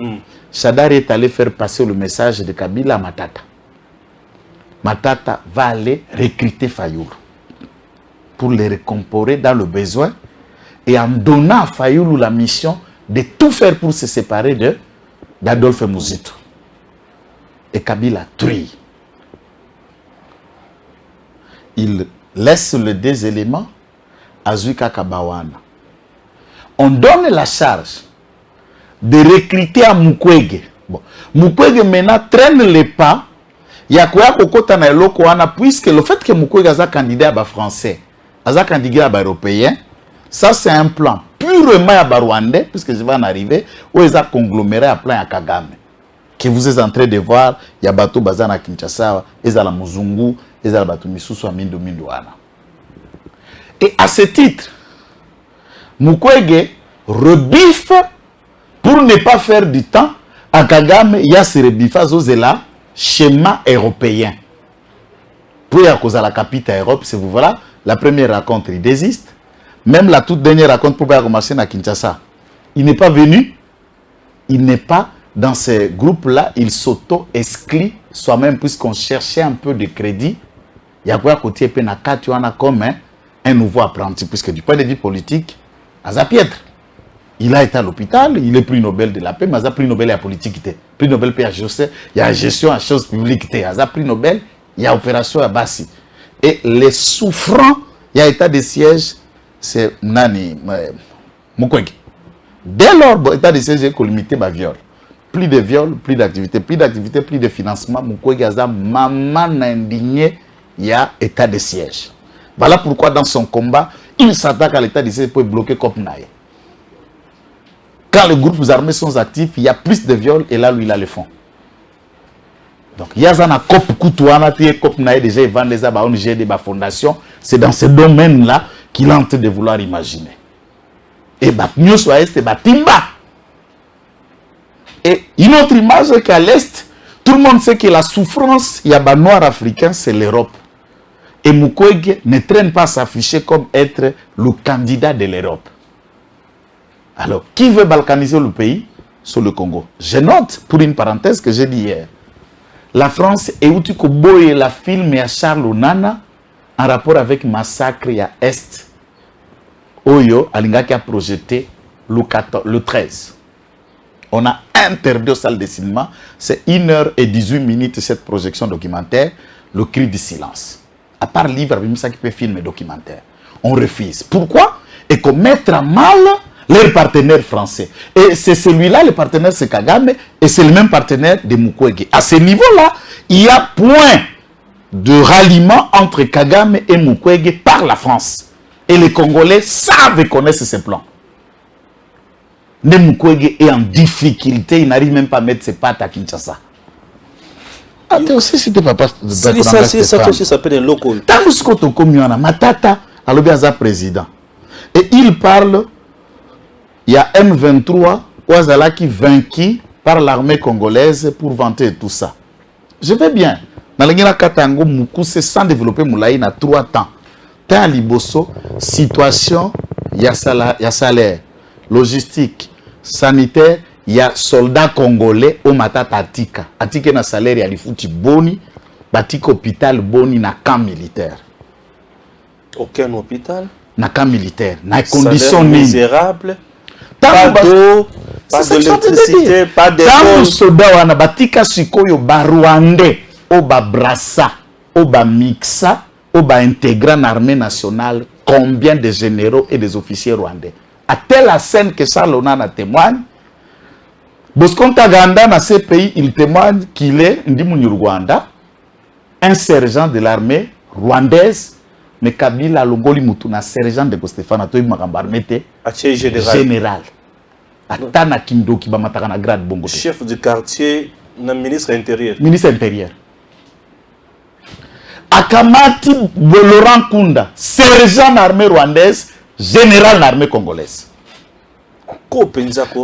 Chadari est allé faire passer le message de Kabila à Matata. Matata va aller recruter Fayoulou pour les récompenser dans le besoin et en donnant à Fayoulou la mission de tout faire pour se séparer d'Adolphe Muzitu. Et Kabila trie. Il laisse les deux éléments à Zuika Kabawana. On donne la charge de recruter à Mukwege. Bon. Mukwege maintenant traîne les pas. Il y a quoi kokota na eloko wana puisque le fait que Mukwege a candidat à français, a candidat à européen, ça c'est un plan purement à rwandais puisque je vais en arriver où ils ont congloméré à plan à Kagame. Que vous êtes en train de voir, il y a Bato Bazana Kinshasa, ils ont la Muzungu, ils ont la Bato Misusu à Mindo Wana. Et à ce titre, Mukwege rebiffe pour ne pas faire du temps à Kagame, il y a ce rebiffa là, schéma européen. Pour y cause à la capitale Europe, c'est vous voilà, la première rencontre il désiste, même la toute dernière rencontre pour commencer à Kinshasa, Il n'est pas venu. Il n'est pas dans ces groupes-là. Il s'auto-exclut soi-même puisqu'on cherchait un peu de crédit. Il y a quoi à côté comme un nouveau apprenti, puisque du point de vue politique, Aza Pietre. Il a été à l'hôpital, il est prix Nobel de la paix, mais il a prix Nobel à la politique. Prix Nobel il y a gestion à choses publiques. Il a prix Nobel, il y a opération à Bassi. Et les souffrants, il y a état de siège, c'est Nani Mukwege. Dès lors, l'état de siège est limité par viol. Plus de viol, plus d'activité, plus de financement. Mukwege a maman indigné, il y a état de siège. Voilà pourquoi dans son combat, il s'attaque à l'état de siège pour bloquer Kopnaï. Quand les groupes armés sont actifs, il y a plus de viols et là, lui, il a le fond. Donc, il y a un cop Koutouana, Kopnaï, déjà, il vend des ONG, des fondations. C'est dans ce domaine-là qu'il est en train de vouloir imaginer. Et mieux soit est, Timba. Et une autre image qu'à l'Est, tout le monde sait que la souffrance, il y a un noir africain, c'est l'Europe. Et Mukwege ne traîne pas à s'afficher comme être le candidat de l'Europe. Alors, qui veut balkaniser le pays? Sur le Congo. Je note, pour une parenthèse que j'ai dit hier, la France est où tu boye la film à Charles Onana en rapport avec massacre à Est. Oyo, Alinga qui a projeté le 13. On a interdit aux salles de cinéma, c'est 1h18 cette projection documentaire, le cri du silence. À part livre, ça qui peut filmer documentaire. On refuse. Pourquoi? Et qu'on mette à mal leur partenaire français. Et c'est celui-là, le partenaire, c'est Kagame, et c'est le même partenaire de Mukwege. À ce niveau-là, il y a point de ralliement entre Kagame et Mukwege par la France. Et les Congolais savent et connaissent ces plans. Mais Mukwege est en difficulté, il n'arrive même pas à mettre ses pattes à Kinshasa. Ah, tu aussi, c'était papa. C'est ça aussi s'appelle un local. Tant que tu as Matata, alors bien président. Et il parle. Il y a M23, Ouazala qui vaincu par l'armée congolaise pour vanter tout ça. Je vais bien. Dans le Katango, Moukou, c'est sans développer Moulaï, il y a 3 temps. Tant Liboso, situation, il y a salaire, logistique, sanitaire, il y a soldats congolais au Matata Atika. Atika na salaire, il y a l'ifouti boni, batik hôpital boni na camp militaire. Aucun hôpital? Na camp militaire. Na condition misérable. Pas d'eau, pas d'électricité, pas d'école. Tant soda wana batika sikoyo ba Rwandais, o ba brassa, o ba mixa, o ba intégrant l'armée nationale, combien de généraux et des officiers rwandais. À telle scène que Charles Onana témoigne, Bosco Ntaganda dans ces pays, il témoigne qu'il est Rwanda, un sergent de l'armée rwandaise, mais Kabila Longoli Mutuna, sergent de Stéphane Atoyi Makambarmete, général. Atana Kindo qui na grade bongo. Chef du quartier, ministre intérieur. Ministre intérieur. Akamati Laurent Kunda, sergent d'armée rwandaise, général d'armée congolaise.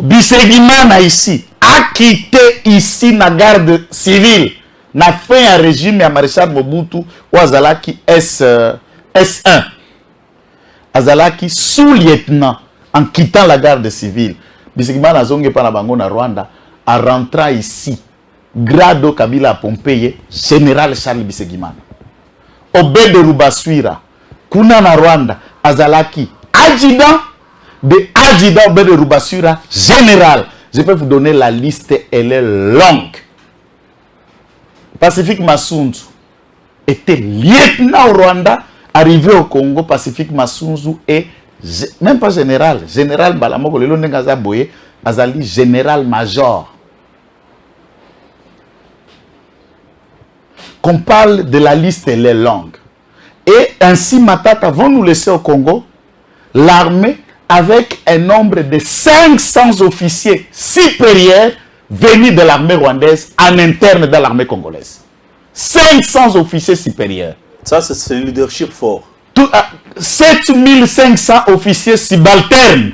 Bisegimana ici, a quitté ici la garde civile, n'a fait un régime à maréchal Mobutu ou Azalaki S1. Azalaki sous-lieutenant en quittant la garde civile. Bisegimana zonge pa na bango na Rwanda, a rentré ici, grado Kabila Pompeye, général Charles Bisegimana. Obed Rubaswira, kuna na Rwanda, Azalaki, adjudant Obed Rubaswira, général. Je peux vous donner la liste, elle est longue. Pacifique Massunzu était lieutenant au Rwanda, arrivé au Congo. Pacifique Massunzu est même pas général. Général Balamoko, le Nengaza Boye, Azali général major. Qu'on parle de la liste, elle est longue. Et ainsi, Matata vont nous laisser au Congo l'armée avec un nombre de 500 officiers supérieurs venus de l'armée rwandaise en interne de l'armée congolaise. 500 officiers supérieurs. Ça, c'est le leadership fort. 7500 officiers subalternes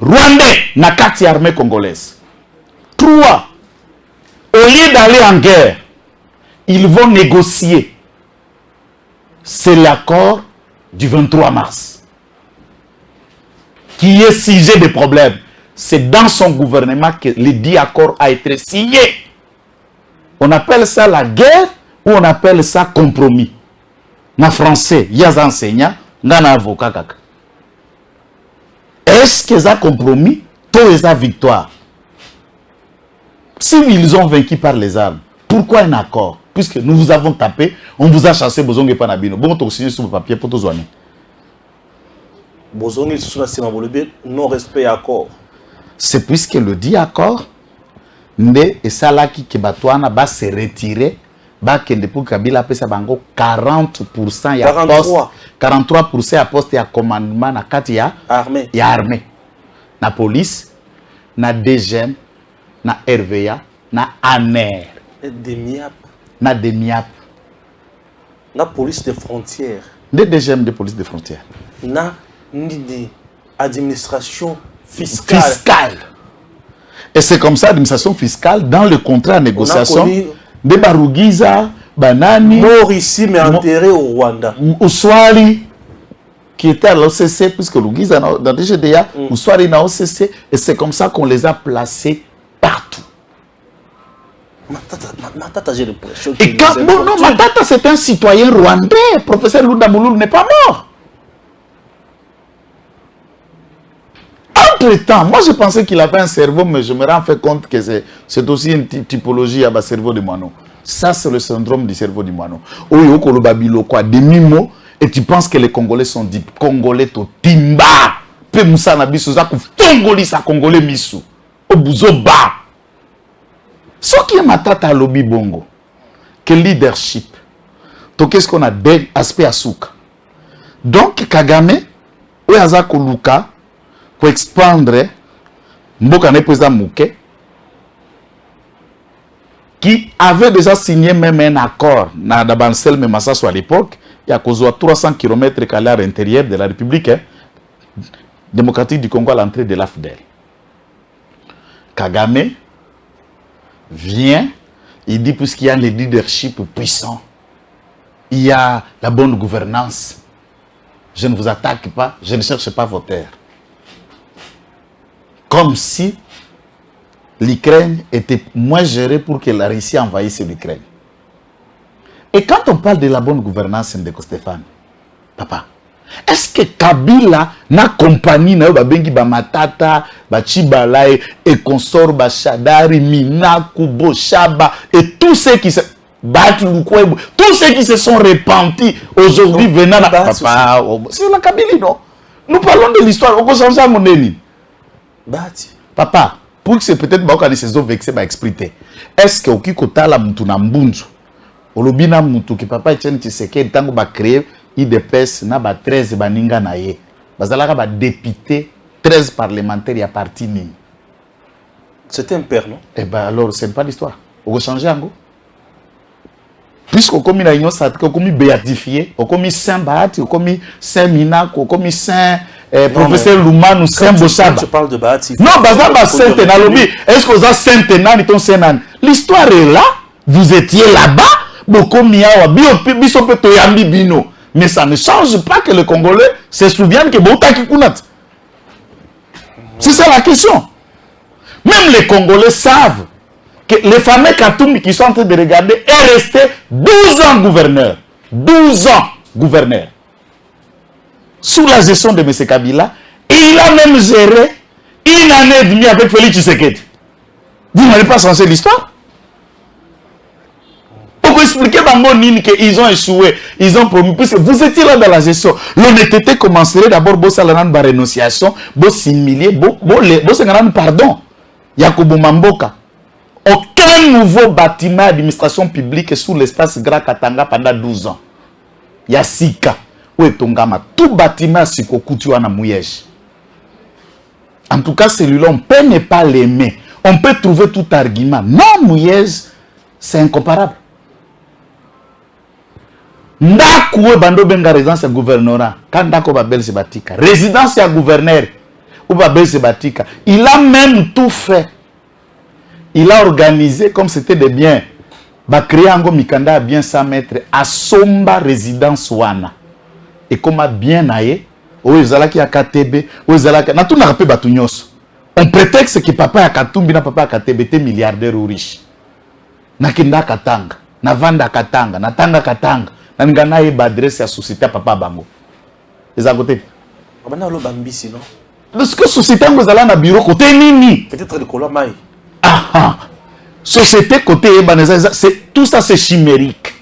rwandais na kati armée congolaise. 3. Au lieu d'aller en guerre, ils vont négocier. C'est l'accord du 23 mars qui est sujet de problèmes. c'est dans son gouvernement que le dit accord a été signé. On appelle ça la guerre ou on appelle ça compromis. En français, il y a des enseignants, il y a des avocats. Est-ce qu'ils ont compromis? Tous les victoire. Si ils ont vaincu par les armes, pourquoi un accord? Puisque nous vous avons tapé, on vous a chassé, vous avez pas nabino. Bon, tu as signé sur le papier pour tous les non-respect accord. C'est puisque le dit accord, et ça là qui Batouana va se retirer, pour Kabila pesa bango 40% ya 43% à poste ya commandement na kati ya armée. Ya armée. Na police, na DGM, na RVA, na ANER. Na DEMIAP. Na police des frontières. De DGM de police des frontières. Na administration fiscale. Et c'est comme ça, l'administration fiscale, dans le contrat de négociation, de Barougiza, Banani, mort ici mais enterré au Rwanda. Ouswari, qui était à l'OCC, puisque Rougiza dans le DGDA, Ouswari dans l'OCC, et c'est comme ça qu'on les a placés partout. Matata, j'ai le pression. Et quand, bon, non, Matata, c'est un citoyen rwandais. Professeur Lunda Mouloul n'est pas mort. Entre-temps, moi je pensais qu'il avait un cerveau, mais je me rends fait compte que c'est aussi une typologie à bas cerveau de moineau. Ça, c'est le syndrome du cerveau du moineau. Oyo kolobabilo quoi, demi-mot, et tu penses que les Congolais sont dit Congolais to timba. Pe Moussa Nabiso za Congolais sa Congolais misu. Obuzo ba. Ce qui est Matata lobby bongo, que leadership. Donc qu'est-ce qu'on a des aspects à souk. Donc Kagame, oyaza koluka, pour expandre Mbokane président Mouké, qui avait déjà signé même un accord dans Dabansel Memasasso à l'époque, il y a 300 km à l'intérieur de la République démocratique du Congo à l'entrée de l'AFDEL. Kagame vient, il dit puisqu'il y a le leadership puissant, il y a la bonne gouvernance, je ne vous attaque pas, je ne cherche pas vos terres. Comme si l'Ukraine était moins gérée pour que la Russie envahisse l'Ukraine. Et quand on parle de la bonne gouvernance, Ndeko Stéphane, papa, est-ce que Kabila n'a compagnie na babengi ba Matata, ba Chibalae et consort ba Shadari, Minaku, Boshaba et tous ceux qui se tous ceux qui se sont repentis aujourd'hui venant à papa, c'est la Kabylie, non? Nous parlons de l'histoire, on peut changer mon ennemi. Papa, pour que c'est peut-être pas qu'on se vexé va expliquer. Est-ce que okikota la mutu na mbunzu? Olobina mutu que papa Etienne Tshisekedi tango ba créer IDPS na ba 13 baninga na ye. Bazalaka ba député 13 parlementaires ya parti ni. C'était un père, non? Eh ben alors c'est pas l'histoire. On va changer en gros. Puisqu'on commis la union sacrée, on commis béatifié, on commis Saint Bahati, on commis Saint Minak, on commis Saint professeur Lumanu, Saint Boshaba. Tu parles de Bahati. Non, Bazaba Saint Tenalobi. Est-ce que vous avez Saint Tenan, ton Saint. L'histoire est là. Vous étiez là-bas. Mais ça ne change pas que les Congolais se souviennent que Boutaki Kunat. C'est ça la question. Même les Congolais savent que les fameux Katoumi qui sont en train de regarder est resté 12 ans gouverneur. 12 ans gouverneur. Sous la gestion de M. Kabila. Et il a même géré une année et demie avec Félix Tshisekedi. Vous n'avez pas changé l'histoire? Pour expliquer qu'ils ont échoué, ils ont promis, puisque vous étiez là dans la gestion. L'honnêteté commencerait d'abord, vous allez rendre la rénonciation, vous s'humilier, vous allez pardon. Yakubu Mamboka. Aucun nouveau bâtiment d'administration publique sous l'espace Grand Katanga pendant 12 ans. Yasika. Où est Tongama? Tout bâtiment Sikokoutua na Mouyej. En tout cas, celui-là, on peut ne pas l'aimer. On peut trouver tout argument. Non, Mouyej, c'est incomparable. Ndakoué bando benga résidence gouvernorat. Quand Ndako babel se batika. Résidence à gouverneur. Ou babel se batika. Il a même tout fait. Il a organisé comme c'était des biens. Bakri Ango Mikanda a bien 100 mètres à Somba résidence Wana. Et comme a bien aye, ou ezalaki à KTB, ou ezalaki na tout n'a pas batunyos. On prétexte que papa ya Katumbi na papa ya Katebete milliardaire ou riche. Nakinda Katanga, na vanda Katanga, na tanga Katanga, na ngana yeba adresse ya société papa bango. Les à côté. Abana lo bambisi non. Parce que société ngo zala na bureau côté nini? Peut-être de Kolomai. Ah. Société côté Ebaneza, c'est tout ça c'est chimérique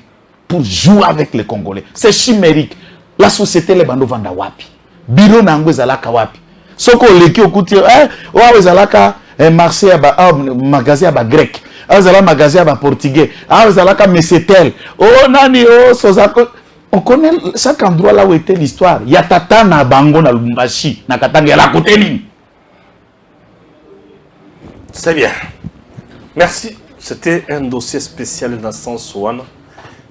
pour jouer avec les Congolais. C'est chimérique. La société les bando vanda wapi. Bureau na ngo zala ka wapi. Soko leki okuti wa wezalaka marché ba magasin ba grec. Azala magasin ba portugais. Azalaka mesetel. Oh nani oh sozako. On connaît chaque endroit là où était l'histoire. Ya tata na bango na Lubumbashi na Katanga la côté ni. C'est bien. Merci. C'était un dossier spécial dans Sens One.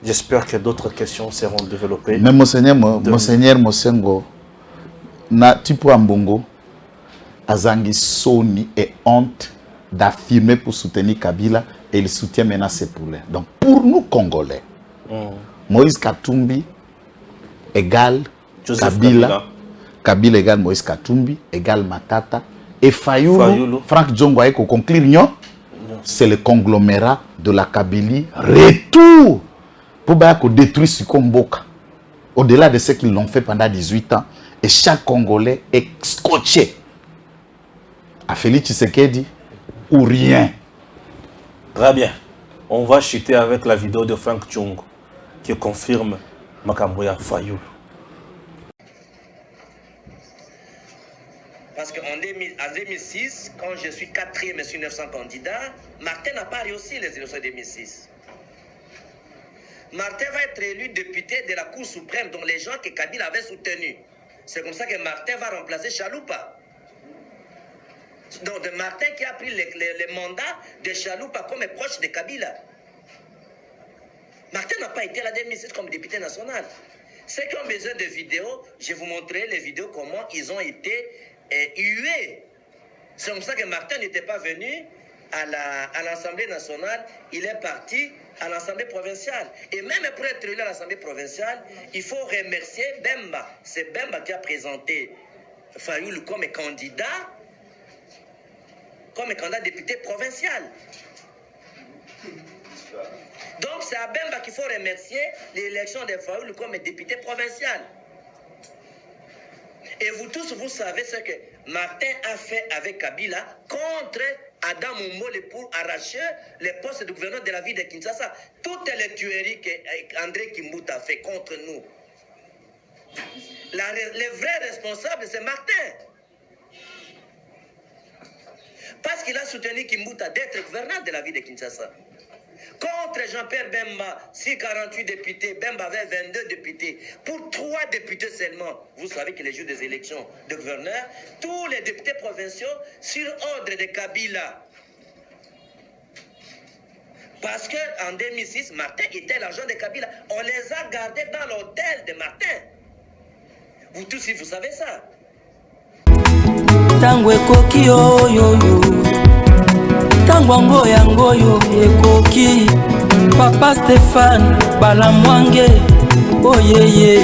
J'espère que d'autres questions seront développées. Mais monseigneur Mosengo na tipo ambongo Azangi Soni et honte d'affirmer pour soutenir Kabila et il soutient maintenant ses poulets. Donc pour nous Congolais, Moïse Katumbi égale Kabila, Kabila égale Moïse Katumbi égale Matata et Fayulu. Franck Djongo a conclure non, c'est le conglomérat de la Kabylie. Retour pour détruire ce Komboka. Au-delà de ce qu'ils l'ont fait pendant 18 ans, et chaque Congolais est scotché à Félix Tshisekedi ou rien. Très bien. On va chuter avec la vidéo de Franck Djongo qui confirme Makamboya Fayulu. Parce qu'en 2006, quand je suis 4e sur 900 candidats, Martin n'a pas réussi les élections de 2006. Martin va être élu député de la Cour suprême, dont les gens que Kabila avait soutenus. C'est comme ça que Martin va remplacer Chaloupa. Donc de Martin qui a pris les mandats de Chaloupa comme proche de Kabila. Martin n'a pas été là 2006 comme député national. Ceux qui ont besoin de vidéos, je vais vous montrer les vidéos, comment ils ont été hués. C'est comme ça que Martin n'était pas venu à l'Assemblée nationale, il est parti à l'Assemblée provinciale. Et même pour être élu à l'Assemblée provinciale, il faut remercier Bemba. C'est Bemba qui a présenté Fayulu comme candidat député provincial. Donc c'est à Bemba qu'il faut remercier l'élection de Fayulu comme député provincial. Et vous tous, vous savez ce que Martin a fait avec Kabila contre Adam Oumbole pour arracher les postes de gouverneur de la ville de Kinshasa. Toutes les tueries qu'André Kimbuta a fait contre nous. Le vrai responsable, c'est Martin. Parce qu'il a soutenu Kimbuta d'être gouverneur de la ville de Kinshasa. Contre Jean-Pierre Bemba, si 48 députés, Bemba avait 22 députés. Pour 3 députés seulement, vous savez que les jours des élections de gouverneurs, tous les députés provinciaux, sur ordre de Kabila. Parce qu'en 2006, Martin était l'agent de Kabila. On les a gardés dans l'hôtel de Martin. Vous tous, si vous savez ça. Tango ekoki yo Tango yango yo ekoki Papa Stéphane Balamwange oyeye